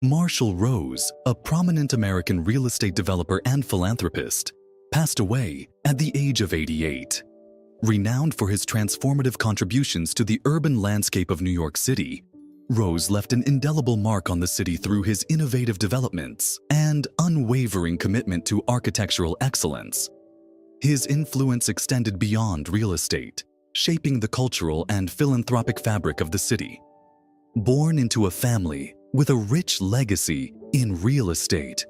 Marshall Rose, a prominent American real estate developer and philanthropist, passed away at the age of 88. Renowned for his transformative contributions to the urban landscape of New York City, Rose left an indelible mark on the city through his innovative developments and unwavering commitment to architectural excellence. His influence extended beyond real estate, shaping the cultural and philanthropic fabric of the city. Born into a family with a rich legacy in real estate,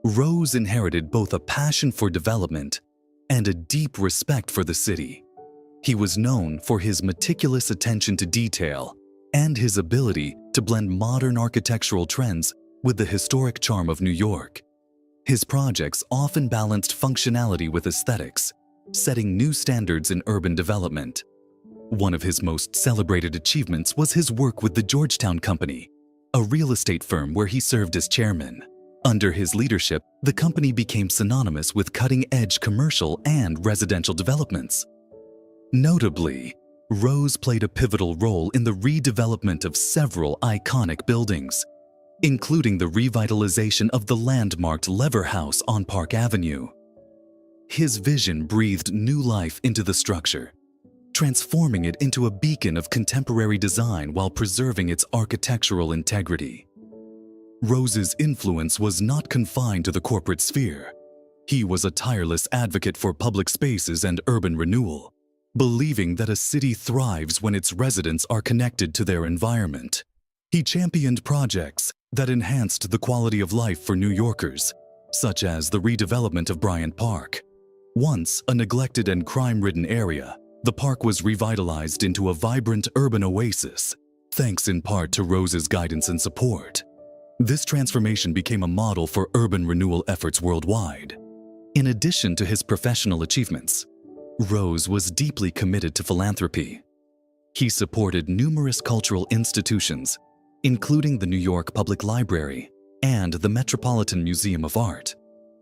Rose inherited both a passion for development and a deep respect for the city. He was known for his meticulous attention to detail and his ability to blend modern architectural trends with the historic charm of New York. His projects often balanced functionality with aesthetics, setting new standards in urban development. One of his most celebrated achievements was his work with the Georgetown Company, a real estate firm where he served as chairman. Under his leadership, the company became synonymous with cutting-edge commercial and residential developments. Notably, Rose played a pivotal role in the redevelopment of several iconic buildings, including the revitalization of the landmarked Lever House on Park Avenue. His vision breathed new life into the structure, transforming it into a beacon of contemporary design while preserving its architectural integrity. Rose's influence was not confined to the corporate sphere. He was a tireless advocate for public spaces and urban renewal, believing that a city thrives when its residents are connected to their environment. He championed projects that enhanced the quality of life for New Yorkers, such as the redevelopment of Bryant Park. Once a neglected and crime-ridden area, the park was revitalized into a vibrant urban oasis, thanks in part to Rose's guidance and support. This transformation became a model for urban renewal efforts worldwide. In addition to his professional achievements, Rose was deeply committed to philanthropy. He supported numerous cultural institutions, including the New York Public Library and the Metropolitan Museum of Art.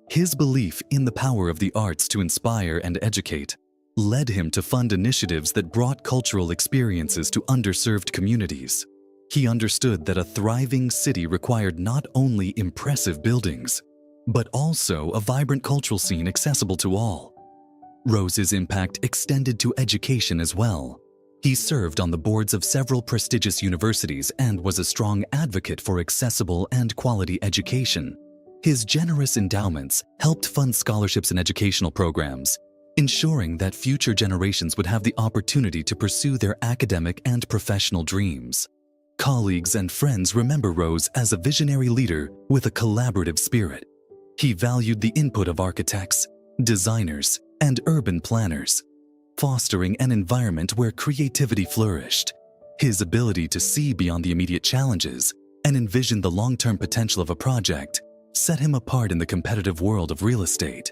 His belief in the power of the arts to inspire and educate led him to fund initiatives that brought cultural experiences to underserved communities. He understood that a thriving city required not only impressive buildings, but also a vibrant cultural scene accessible to all. Rose's impact extended to education as well. He served on the boards of several prestigious universities and was a strong advocate for accessible and quality education. His generous endowments helped fund scholarships and educational programs, ensuring that future generations would have the opportunity to pursue their academic and professional dreams. Colleagues and friends remember Rose as a visionary leader with a collaborative spirit. He valued the input of architects, designers, and urban planners, fostering an environment where creativity flourished. His ability to see beyond the immediate challenges and envision the long-term potential of a project set him apart in the competitive world of real estate.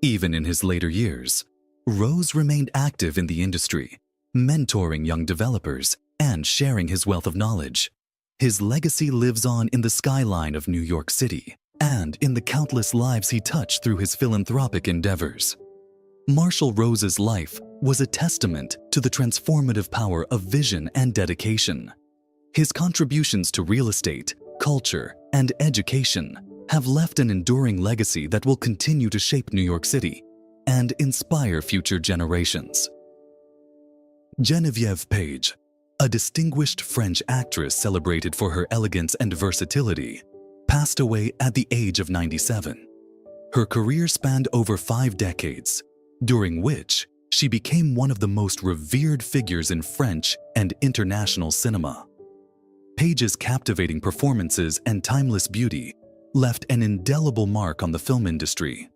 Even in his later years, Rose remained active in the industry, mentoring young developers and sharing his wealth of knowledge. His legacy lives on in the skyline of New York City and in the countless lives he touched through his philanthropic endeavors. Marshall Rose's life was a testament to the transformative power of vision and dedication. His contributions to real estate, culture, and education have left an enduring legacy that will continue to shape New York City and inspire future generations. Geneviève Page, a distinguished French actress celebrated for her elegance and versatility, passed away at the age of 97. Her career spanned over 5 decades, during which she became one of the most revered figures in French and international cinema. Page's captivating performances and timeless beauty left an indelible mark on the film industry.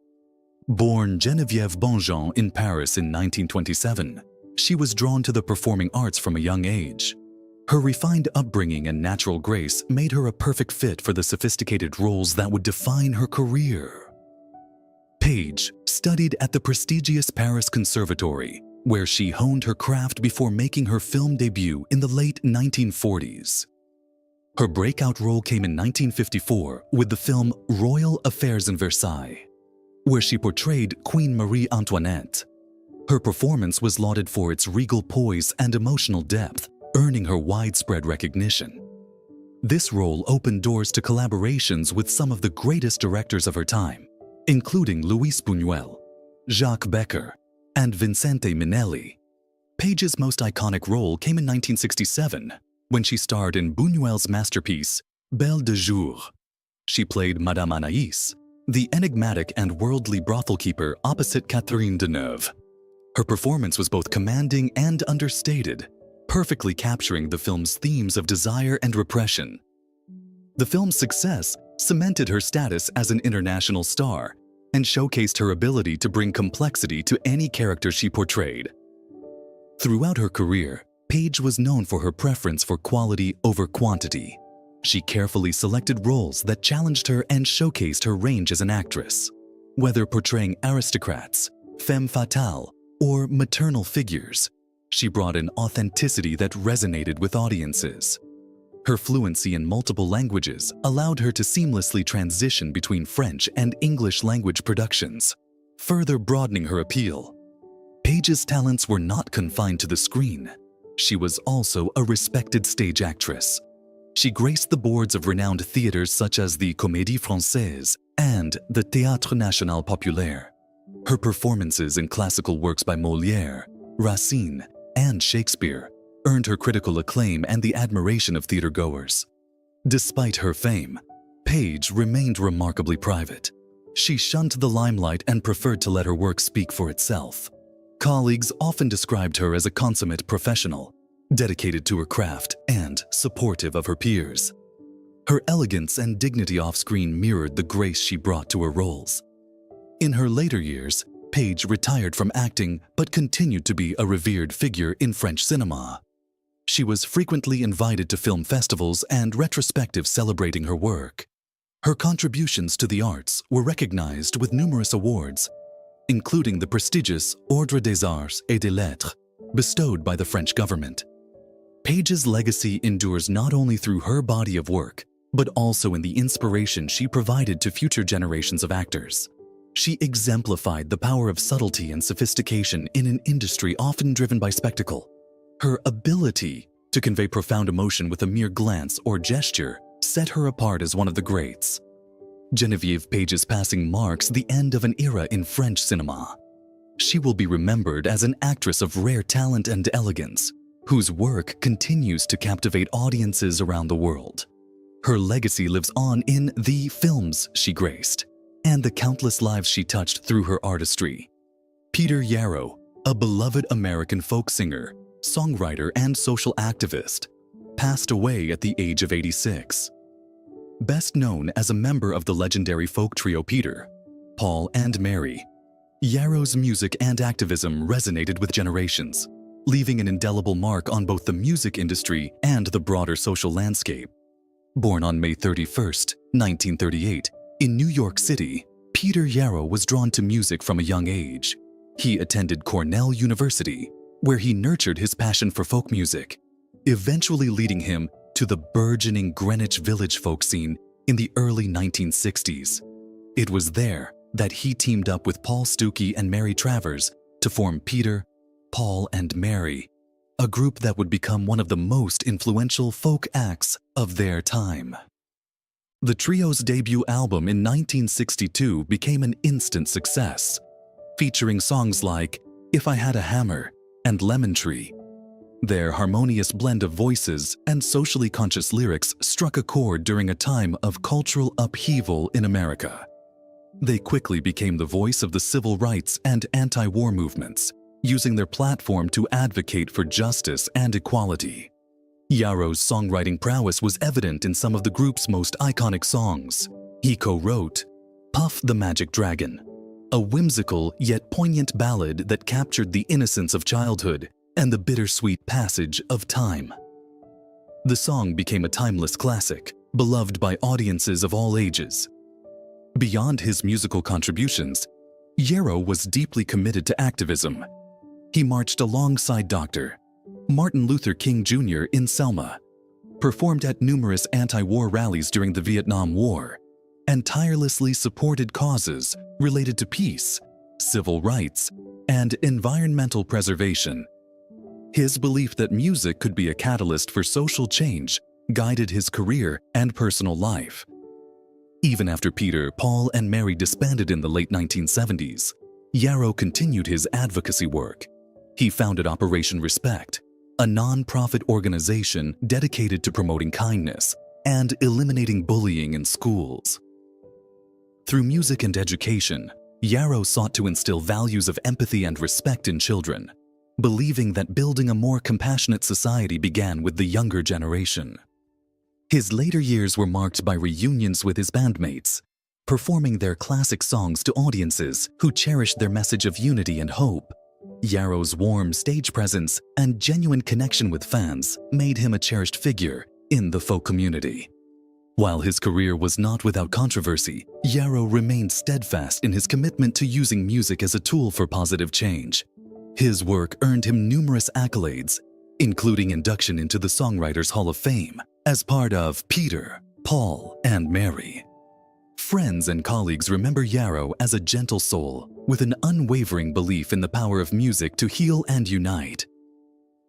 Born Geneviève Bonjean in Paris in 1927, she was drawn to the performing arts from a young age. Her refined upbringing and natural grace made her a perfect fit for the sophisticated roles that would define her career. Page studied at the prestigious Paris Conservatory, where she honed her craft before making her film debut in the late 1940s. Her breakout role came in 1954 with the film Royal Affairs in Versailles, where she portrayed Queen Marie Antoinette. Her performance was lauded for its regal poise and emotional depth, earning her widespread recognition. This role opened doors to collaborations with some of the greatest directors of her time, including Luis Buñuel, Jacques Becker, and Vincente Minnelli. Page's most iconic role came in 1967 when she starred in Buñuel's masterpiece, Belle de Jour. She played Madame Anaïs, the enigmatic and worldly brothel keeper opposite Catherine Deneuve. Her performance was both commanding and understated, perfectly capturing the film's themes of desire and repression. The film's success cemented her status as an international star and showcased her ability to bring complexity to any character she portrayed. Throughout her career, Page was known for her preference for quality over quantity. She carefully selected roles that challenged her and showcased her range as an actress. Whether portraying aristocrats, femme fatale, or maternal figures, she brought an authenticity that resonated with audiences. Her fluency in multiple languages allowed her to seamlessly transition between French and English language productions, further broadening her appeal. Page's talents were not confined to the screen. She was also a respected stage actress. She graced the boards of renowned theaters such as the Comédie Française and the Théâtre National Populaire. Her performances in classical works by Molière, Racine, and Shakespeare earned her critical acclaim and the admiration of theatergoers. Despite her fame, Page remained remarkably private. She shunned the limelight and preferred to let her work speak for itself. Colleagues often described her as a consummate professional, dedicated to her craft and supportive of her peers. Her elegance and dignity off-screen mirrored the grace she brought to her roles. In her later years, Page retired from acting but continued to be a revered figure in French cinema. She was frequently invited to film festivals and retrospectives celebrating her work. Her contributions to the arts were recognized with numerous awards, including the prestigious Ordre des Arts et des Lettres, bestowed by the French government. Page's legacy endures not only through her body of work, but also in the inspiration she provided to future generations of actors. She exemplified the power of subtlety and sophistication in an industry often driven by spectacle. Her ability to convey profound emotion with a mere glance or gesture set her apart as one of the greats. Geneviève Page's passing marks the end of an era in French cinema. She will be remembered as an actress of rare talent and elegance, whose work continues to captivate audiences around the world. Her legacy lives on in the films she graced and the countless lives she touched through her artistry. Peter Yarrow, a beloved American folk singer, songwriter, and social activist, passed away at the age of 86. Best known as a member of the legendary folk trio Peter, Paul, and Mary, Yarrow's music and activism resonated with generations, leaving an indelible mark on both the music industry and the broader social landscape. Born on May 31, 1938, in New York City, Peter Yarrow was drawn to music from a young age. He attended Cornell University, where he nurtured his passion for folk music, eventually leading him to the burgeoning Greenwich Village folk scene in the early 1960s. It was there that he teamed up with Paul Stuckey and Mary Travers to form Peter, Paul, and Mary, a group that would become one of the most influential folk acts of their time. The trio's debut album in 1962 became an instant success, featuring songs like If I Had a Hammer and Lemon Tree. Their harmonious blend of voices and socially conscious lyrics struck a chord during a time of cultural upheaval in America. They quickly became the voice of the civil rights and anti-war movements, using their platform to advocate for justice and equality. Yarrow's songwriting prowess was evident in some of the group's most iconic songs. He co-wrote Puff the Magic Dragon, a whimsical yet poignant ballad that captured the innocence of childhood and the bittersweet passage of time. The song became a timeless classic, beloved by audiences of all ages. Beyond his musical contributions, Yarrow was deeply committed to activism. He marched alongside Dr. Martin Luther King Jr. in Selma, performed at numerous anti-war rallies during the Vietnam War, and tirelessly supported causes related to peace, civil rights, and environmental preservation. His belief that music could be a catalyst for social change guided his career and personal life. Even after Peter, Paul, and Mary disbanded in the late 1970s, Yarrow continued his advocacy work. He founded Operation Respect, a non-profit organization dedicated to promoting kindness and eliminating bullying in schools. Through music and education, Yarrow sought to instill values of empathy and respect in children, believing that building a more compassionate society began with the younger generation. His later years were marked by reunions with his bandmates, performing their classic songs to audiences who cherished their message of unity and hope. Yarrow's warm stage presence and genuine connection with fans made him a cherished figure in the folk community. While his career was not without controversy, Yarrow remained steadfast in his commitment to using music as a tool for positive change. His work earned him numerous accolades, including induction into the Songwriters Hall of Fame as part of Peter, Paul, and Mary. Friends and colleagues remember Yarrow as a gentle soul with an unwavering belief in the power of music to heal and unite.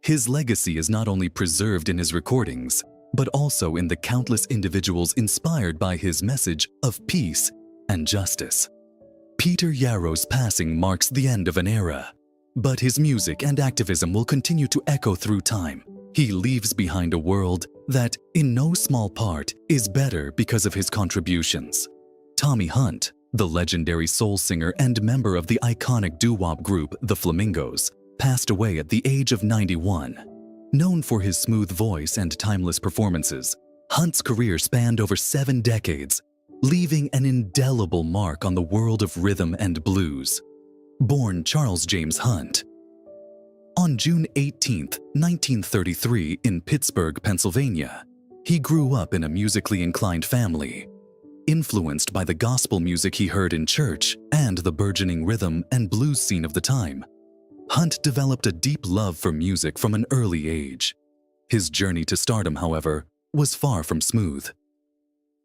His legacy is not only preserved in his recordings, but also in the countless individuals inspired by his message of peace and justice. Peter Yarrow's passing marks the end of an era, but his music and activism will continue to echo through time. He leaves behind a world that, in no small part, is better because of his contributions. Tommy Hunt, the legendary soul singer and member of the iconic doo-wop group the Flamingos, passed away at the age of 91. Known for his smooth voice and timeless performances, Hunt's career spanned over 7 decades, leaving an indelible mark on the world of rhythm and blues. Born Charles James Hunt. On June 18, 1933, in Pittsburgh, Pennsylvania, he grew up in a musically inclined family. Influenced by the gospel music he heard in church and the burgeoning rhythm and blues scene of the time, Hunt developed a deep love for music from an early age. His journey to stardom, however, was far from smooth.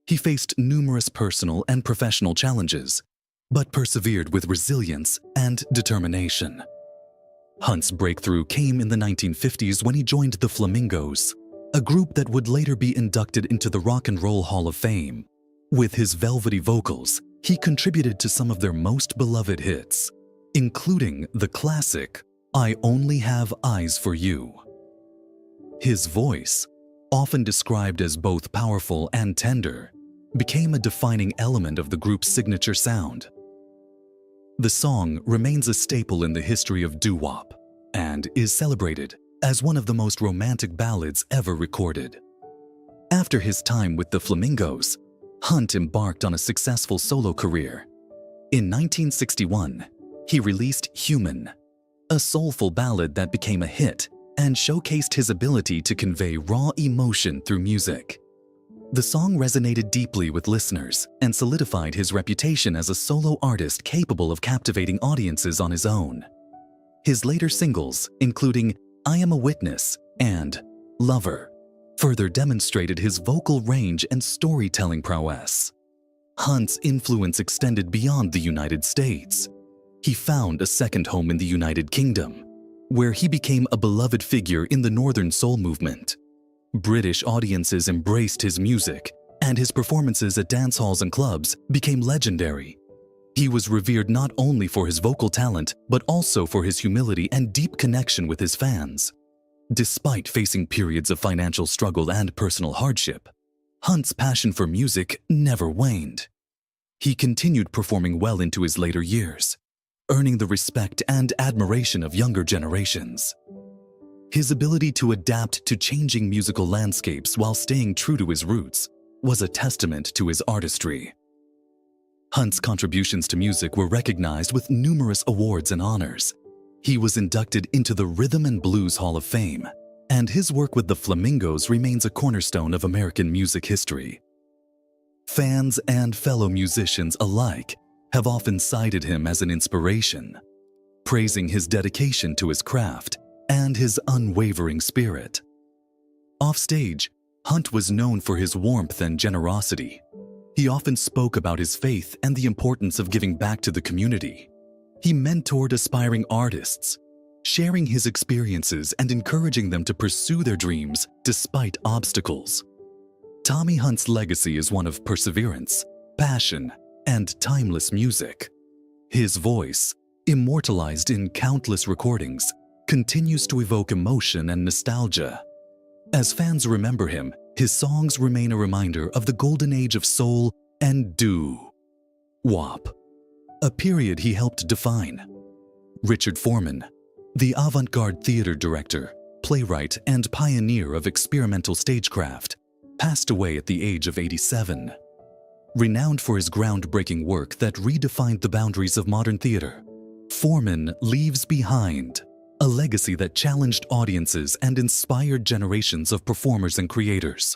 He faced numerous personal and professional challenges, but persevered with resilience and determination. Hunt's breakthrough came in the 1950s when he joined the Flamingos, a group that would later be inducted into the Rock and Roll Hall of Fame. With his velvety vocals, he contributed to some of their most beloved hits, including the classic, "I Only Have Eyes for You." His voice, often described as both powerful and tender, became a defining element of the group's signature sound. The song remains a staple in the history of doo-wop and is celebrated as one of the most romantic ballads ever recorded. After his time with the Flamingos, Hunt embarked on a successful solo career. In 1961, he released Human, a soulful ballad that became a hit and showcased his ability to convey raw emotion through music. The song resonated deeply with listeners and solidified his reputation as a solo artist capable of captivating audiences on his own. His later singles, including I Am a Witness and Lover, further demonstrated his vocal range and storytelling prowess. Hunt's influence extended beyond the United States. He found a second home in the United Kingdom, where he became a beloved figure in the Northern Soul movement. British audiences embraced his music, and his performances at dance halls and clubs became legendary. He was revered not only for his vocal talent, but also for his humility and deep connection with his fans. Despite facing periods of financial struggle and personal hardship, Hunt's passion for music never waned. He continued performing well into his later years, earning the respect and admiration of younger generations. His ability to adapt to changing musical landscapes while staying true to his roots was a testament to his artistry. Hunt's contributions to music were recognized with numerous awards and honors. He was inducted into the Rhythm and Blues Hall of Fame, and his work with the Flamingos remains a cornerstone of American music history. Fans and fellow musicians alike have often cited him as an inspiration, praising his dedication to his craft and his unwavering spirit. Offstage, Hunt was known for his warmth and generosity. He often spoke about his faith and the importance of giving back to the community. He mentored aspiring artists, sharing his experiences and encouraging them to pursue their dreams despite obstacles. Tommy Hunt's legacy is one of perseverance, passion, and timeless music. His voice, immortalized in countless recordings, continues to evoke emotion and nostalgia. As fans remember him, his songs remain a reminder of the golden age of soul and doo-wop, a period he helped define. Richard Foreman, the avant-garde theater director, playwright, and pioneer of experimental stagecraft, passed away at the age of 87. Renowned for his groundbreaking work that redefined the boundaries of modern theater, Foreman leaves behind a legacy that challenged audiences and inspired generations of performers and creators.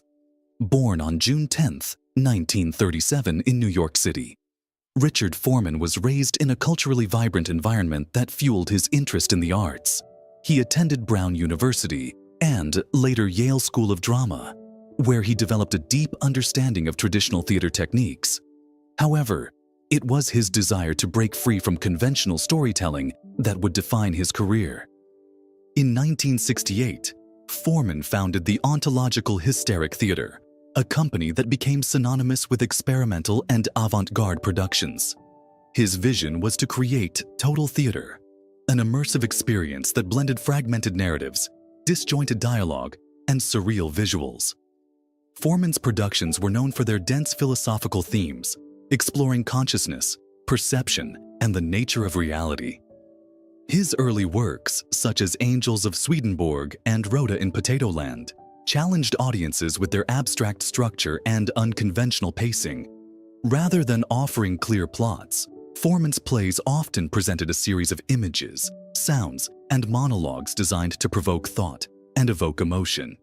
Born on June 10, 1937 in New York City, Richard Foreman was raised in a culturally vibrant environment that fueled his interest in the arts. He attended Brown University and later Yale School of Drama, where he developed a deep understanding of traditional theater techniques. However, it was his desire to break free from conventional storytelling that would define his career. In 1968, Foreman founded the Ontological-Hysteric Theater, a company that became synonymous with experimental and avant-garde productions. His vision was to create total theater, an immersive experience that blended fragmented narratives, disjointed dialogue, and surreal visuals. Foreman's productions were known for their dense philosophical themes, exploring consciousness, perception, and the nature of reality. His early works, such as Angels of Swedenborg and Rhoda in Potato Land, challenged audiences with their abstract structure and unconventional pacing. Rather than offering clear plots, Foreman's plays often presented a series of images, sounds, and monologues designed to provoke thought and evoke emotion.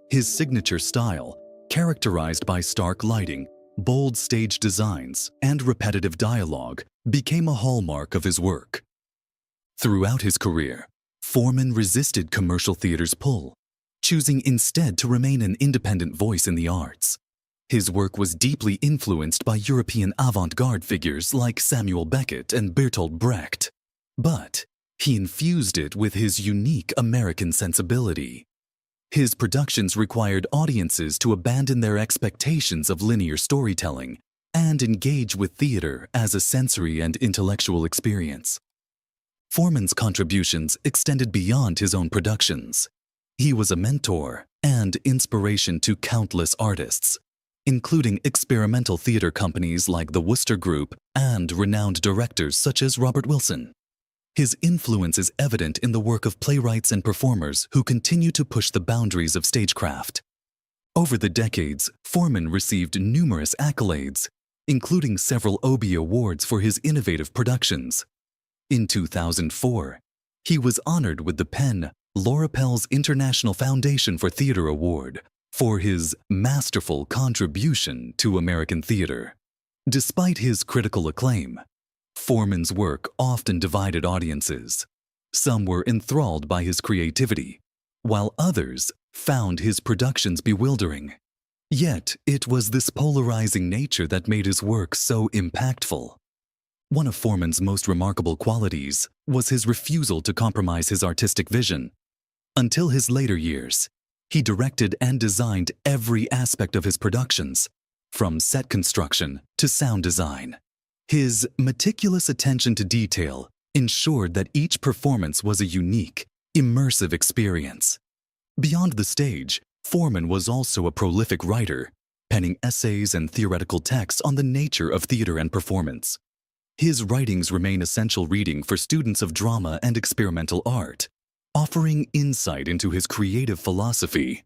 His signature style, characterized by stark lighting, bold stage designs, and repetitive dialogue, became a hallmark of his work. Throughout his career, Foreman resisted commercial theater's pull, choosing instead to remain an independent voice in the arts. His work was deeply influenced by European avant-garde figures like Samuel Beckett and Bertolt Brecht, but he infused it with his unique American sensibility. His productions required audiences to abandon their expectations of linear storytelling and engage with theater as a sensory and intellectual experience. Foreman's contributions extended beyond his own productions. He was a mentor and inspiration to countless artists, including experimental theater companies like the Wooster Group and renowned directors such as Robert Wilson. His influence is evident in the work of playwrights and performers who continue to push the boundaries of stagecraft. Over the decades, Foreman received numerous accolades, including several Obie Awards for his innovative productions. In 2004, he was honored with the PEN Laura Pell's International Foundation for Theater Award for his masterful contribution to American theater. Despite his critical acclaim, Foreman's work often divided audiences. Some were enthralled by his creativity, while others found his productions bewildering. Yet, it was this polarizing nature that made his work so impactful. One of Foreman's most remarkable qualities was his refusal to compromise his artistic vision. Until his later years, he directed and designed every aspect of his productions, from set construction to sound design. His meticulous attention to detail ensured that each performance was a unique, immersive experience. Beyond the stage, Foreman was also a prolific writer, penning essays and theoretical texts on the nature of theater and performance. His writings remain essential reading for students of drama and experimental art, offering insight into his creative philosophy.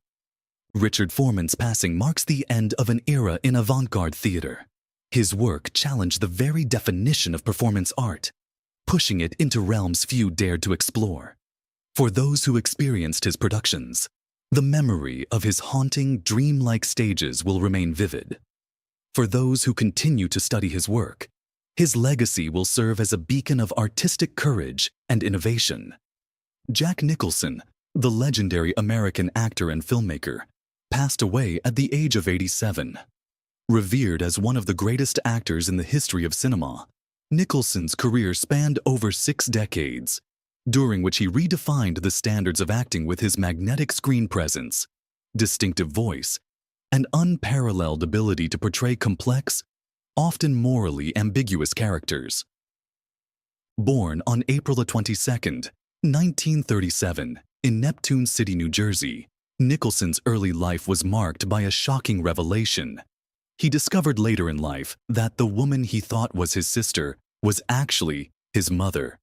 Richard Foreman's passing marks the end of an era in avant-garde theater. His work challenged the very definition of performance art, pushing it into realms few dared to explore. For those who experienced his productions, the memory of his haunting, dreamlike stages will remain vivid. For those who continue to study his work, his legacy will serve as a beacon of artistic courage and innovation. Jack Nicholson, the legendary American actor and filmmaker, passed away at the age of 87. Revered as one of the greatest actors in the history of cinema, Nicholson's career spanned over 6 decades, during which he redefined the standards of acting with his magnetic screen presence, distinctive voice, an unparalleled ability to portray complex, often morally ambiguous characters. Born on April 22, 1937, in Neptune City, New Jersey, Nicholson's early life was marked by a shocking revelation. He discovered later in life that the woman he thought was his sister was actually his mother.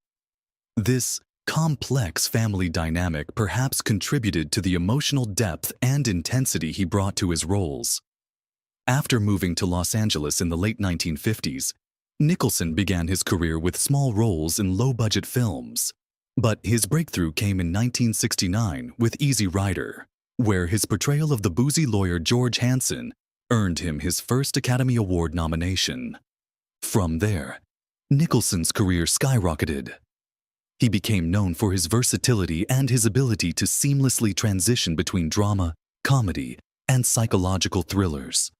This complex family dynamic perhaps contributed to the emotional depth and intensity he brought to his roles. After moving to Los Angeles in the late 1950s, Nicholson began his career with small roles in low-budget films. But his breakthrough came in 1969 with Easy Rider, where his portrayal of the boozy lawyer George Hanson earned him his first Academy Award nomination. From there, Nicholson's career skyrocketed. He became known for his versatility and his ability to seamlessly transition between drama, comedy, and psychological thrillers.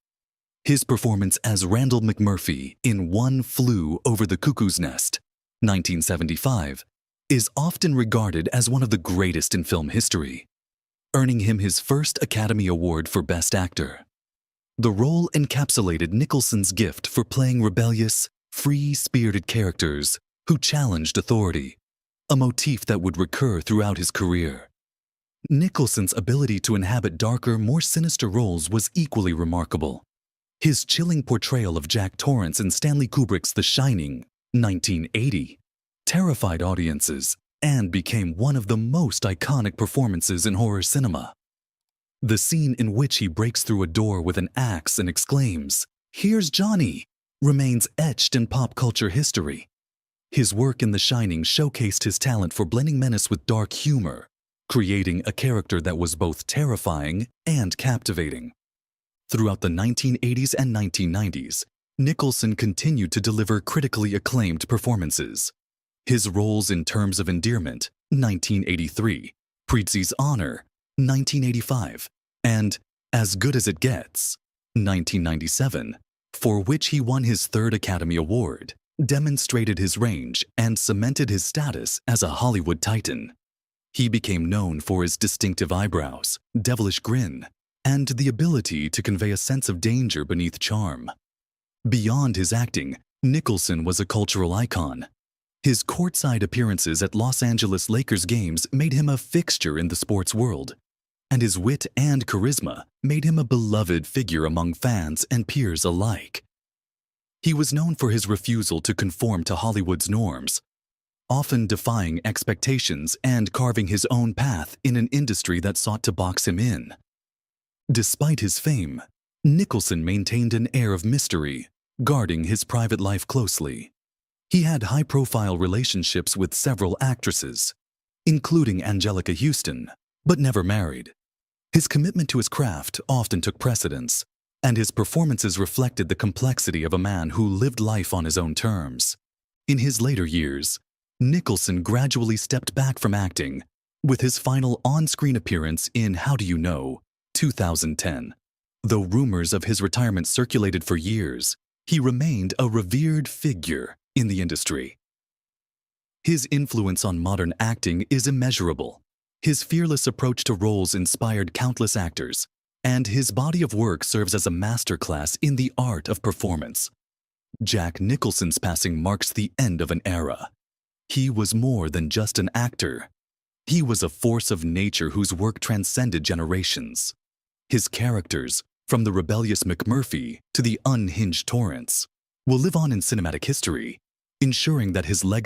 His performance as Randall McMurphy in One Flew Over the Cuckoo's Nest, 1975, is often regarded as one of the greatest in film history, earning him his first Academy Award for Best Actor. The role encapsulated Nicholson's gift for playing rebellious, free-spirited characters who challenged authority, a motif that would recur throughout his career. Nicholson's ability to inhabit darker, more sinister roles was equally remarkable. His chilling portrayal of Jack Torrance in Stanley Kubrick's The Shining, 1980, terrified audiences and became one of the most iconic performances in horror cinema. The scene in which he breaks through a door with an axe and exclaims, "Here's Johnny," remains etched in pop culture history. His work in The Shining showcased his talent for blending menace with dark humor, creating a character that was both terrifying and captivating. Throughout the 1980s and 1990s, Nicholson continued to deliver critically acclaimed performances. His roles in Terms of Endearment, 1983, Prizzi's Honor, 1985, and As Good as It Gets, 1997, for which he won his third Academy Award, demonstrated his range and cemented his status as a Hollywood titan. He became known for his distinctive eyebrows, devilish grin, and the ability to convey a sense of danger beneath charm. Beyond his acting, Nicholson was a cultural icon. His courtside appearances at Los Angeles Lakers games made him a fixture in the sports world, and his wit and charisma made him a beloved figure among fans and peers alike. He was known for his refusal to conform to Hollywood's norms, often defying expectations and carving his own path in an industry that sought to box him in. Despite his fame, Nicholson maintained an air of mystery, guarding his private life closely. He had high-profile relationships with several actresses, including Angelica Houston, but never married. His commitment to his craft often took precedence, and his performances reflected the complexity of a man who lived life on his own terms. In his later years, Nicholson gradually stepped back from acting, with his final on-screen appearance in How Do You Know, 2010. Though rumors of his retirement circulated for years, he remained a revered figure in the industry. His influence on modern acting is immeasurable. His fearless approach to roles inspired countless actors, and his body of work serves as a masterclass in the art of performance. Jack Nicholson's passing marks the end of an era. He was more than just an actor. He was a force of nature whose work transcended generations. His characters, from the rebellious McMurphy to the unhinged Torrance, will live on in cinematic history, ensuring that his legacy